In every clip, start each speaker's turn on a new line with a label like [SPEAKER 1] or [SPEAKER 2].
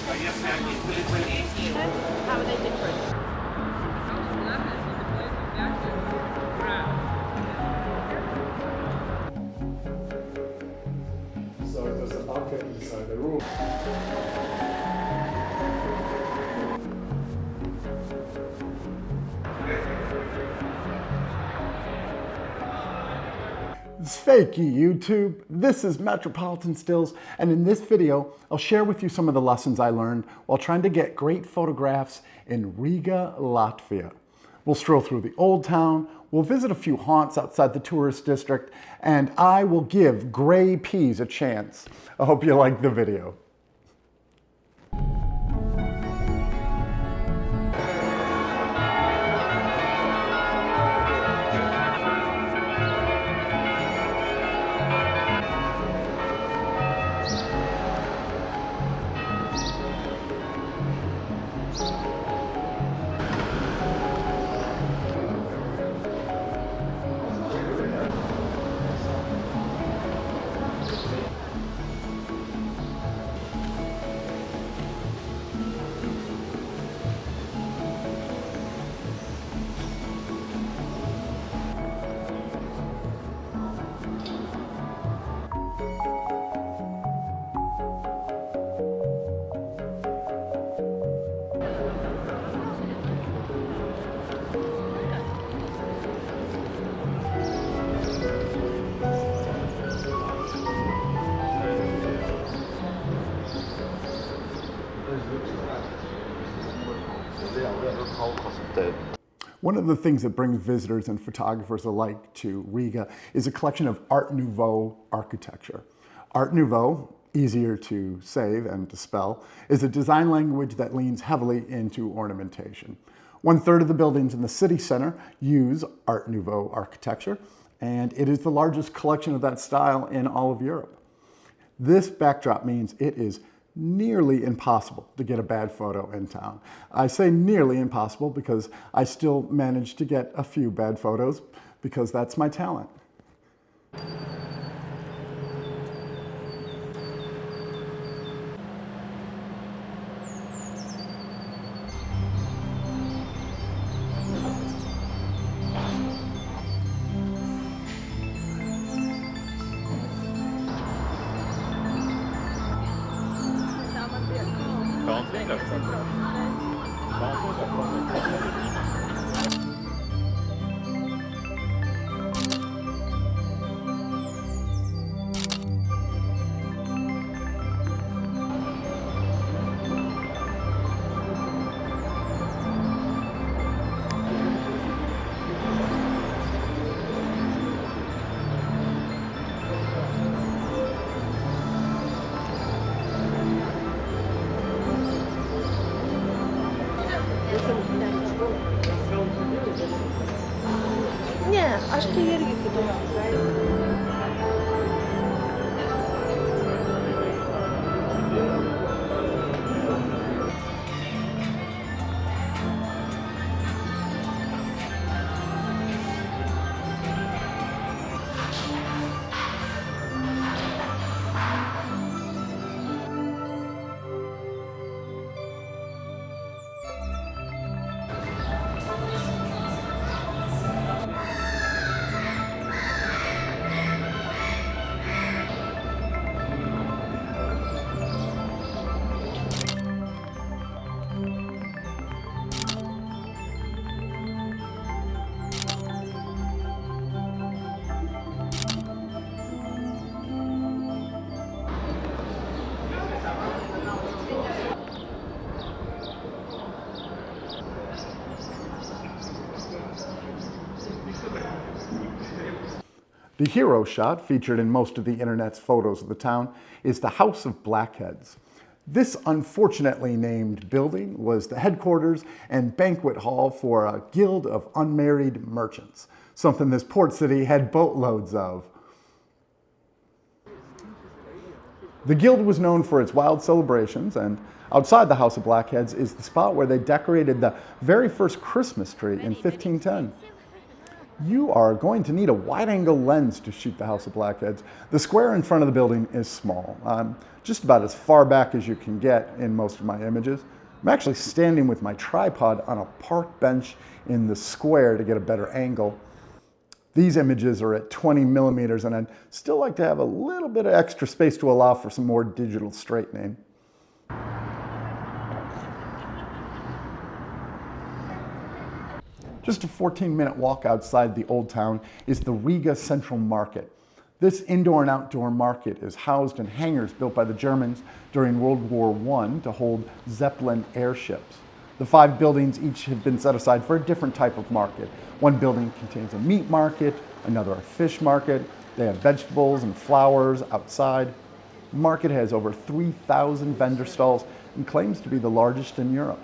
[SPEAKER 1] How are they different?
[SPEAKER 2] So there's a bucket inside the room. Sveiki YouTube, this is Metropolitan Stills, and in this video I'll share with you some of the lessons I learned while trying to get great photographs in Riga, Latvia. We'll stroll through the old town, we'll visit a few haunts outside the tourist district, and I will give gray peas a chance. I hope you like the video. One of the things that brings visitors and photographers alike to Riga is a collection of Art Nouveau architecture. Art Nouveau, easier to say than to spell, is a design language that leans heavily into ornamentation. 1/3 of the buildings in the city center use Art Nouveau architecture, and it is the largest collection of that style in all of Europe. This backdrop means it is nearly impossible to get a bad photo in town. I say nearly impossible because I still manage to get a few bad photos because that's my talent.
[SPEAKER 1] Nie, aż tu Jergi tutaj. The hero shot, featured in most of the internet's photos of the town, is the House of Blackheads. This unfortunately named building was the headquarters and banquet hall for a guild of unmarried merchants, something this port city had boatloads of. The guild was known for its wild celebrations, and outside the House of Blackheads is the spot where they decorated the very first Christmas tree in 1510. You are going to need a wide-angle lens to shoot the House of Blackheads. The square in front of the building is small, just about as far back as you can get in most of my images. I'm actually standing with my tripod on a park bench in the square to get a better angle. These images are at 20 millimeters, and I'd still like to have a little bit of extra space to allow for some more digital straightening. Just a 14-minute walk outside the Old Town is the Riga Central Market. This indoor and outdoor market is housed in hangars built by the Germans during World War I to hold Zeppelin airships. The 5 buildings each have been set aside for a different type of market. One building contains a meat market, another a fish market. They have vegetables and flowers outside. The market has over 3,000 vendor stalls and claims to be the largest in Europe.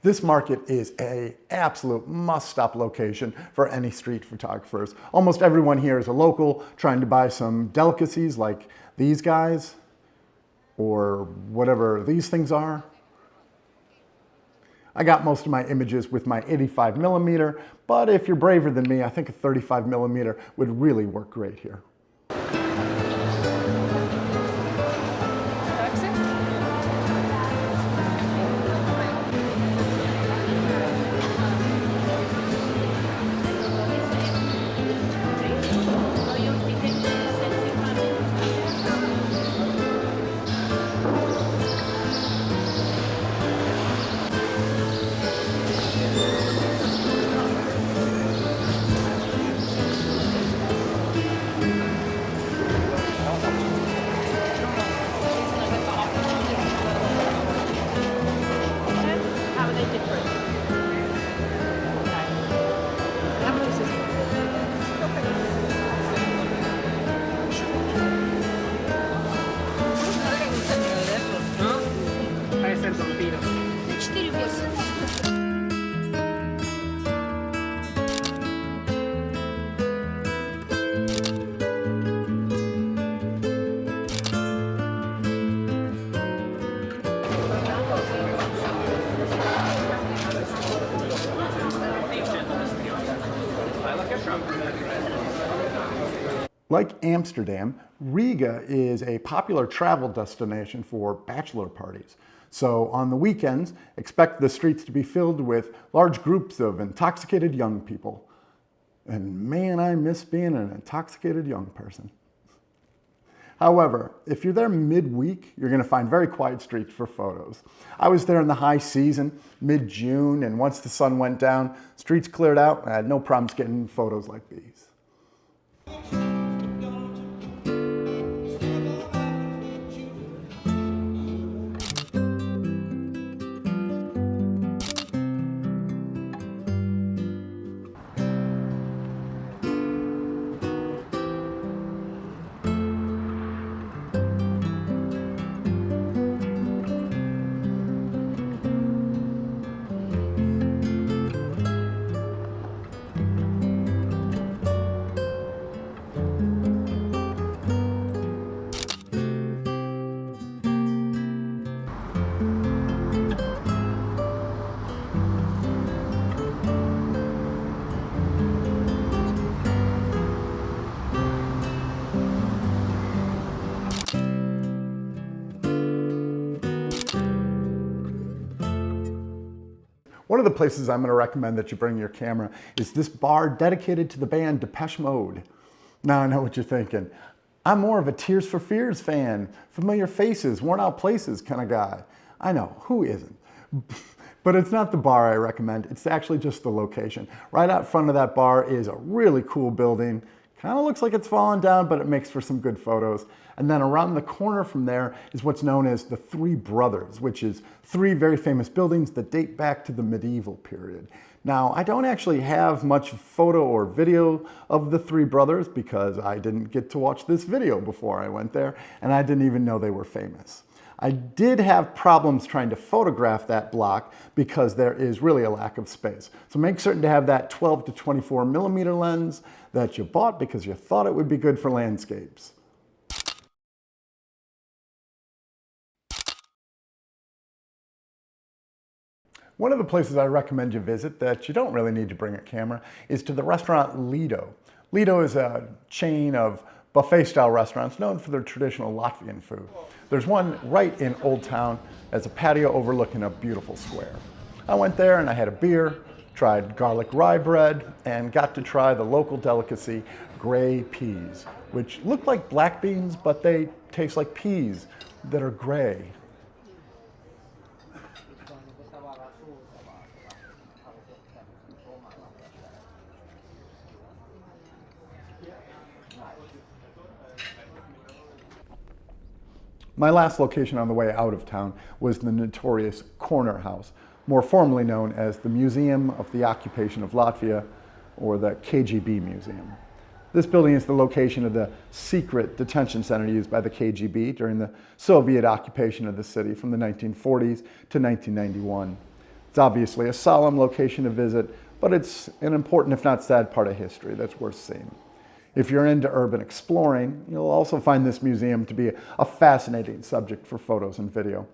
[SPEAKER 1] This market is an absolute must-stop location for any street photographers. Almost everyone here is a local trying to buy some delicacies like these guys or whatever these things are. I got most of my images with my 85 millimeter, but if you're braver than me, I think a 35 millimeter would really work great here. Like Amsterdam, Riga is a popular travel destination for bachelor parties. So on the weekends, expect the streets to be filled with large groups of intoxicated young people. And man, I miss being an intoxicated young person. However, if you're there midweek, you're going to find very quiet streets for photos. I was there in the high season, mid-June, and once the sun went down, streets cleared out, and I had no problems getting photos like these.
[SPEAKER 2] One of the places I'm going to recommend that you bring your camera is this bar dedicated to the band Depeche Mode. Now I know what you're thinking. I'm more of a Tears for Fears fan, familiar faces, worn out places kind of guy. I know, who isn't? But it's not the bar I recommend, it's actually just the location. Right out front of that bar is a really cool building. Kind of looks like it's fallen down, but it makes for some good photos. And then around the corner from there is what's known as the Three Brothers, which is three very famous buildings that date back to the medieval period. Now, I don't actually have much photo or video of the Three Brothers because I didn't get to watch this video before I went there, and I didn't even know they were famous. I did have problems trying to photograph that block because there is really a lack of space. So make certain to have that 12 to 24 millimeter lens that you bought because you thought it would be good for landscapes. One of the places I recommend you visit that you don't really need to bring a camera is to the restaurant Lido. Lido is a chain of buffet-style restaurants known for their traditional Latvian food. There's one right in Old Town as a patio overlooking a beautiful square. I went there and I had a beer, tried garlic rye bread, and got to try the local delicacy, gray peas, which look like black beans, but they taste like peas that are gray. My last location on the way out of town was the notorious Corner House, more formally known as the Museum of the Occupation of Latvia, or the KGB Museum. This building is the location of the secret detention center used by the KGB during the Soviet occupation of the city from the 1940s to 1991. It's obviously a solemn location to visit, but it's an important, if not sad, part of history that's worth seeing. If you're into urban exploring, you'll also find this museum to be a fascinating subject for photos and video.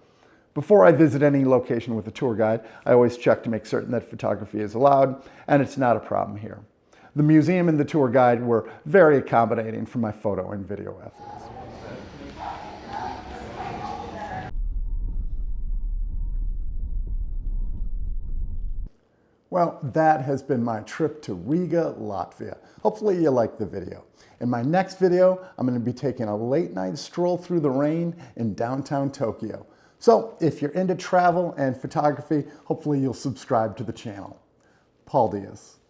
[SPEAKER 2] Before I visit any location with a tour guide, I always check to make certain that photography is allowed, and it's not a problem here. The museum and the tour guide were very accommodating for my photo and video ethics. Well, that has been my trip to Riga, Latvia. Hopefully you liked the video. In my next video, I'm going to be taking a late night stroll through the rain in downtown Tokyo. So if you're into travel and photography, hopefully you'll subscribe to the channel. Paul Diaz.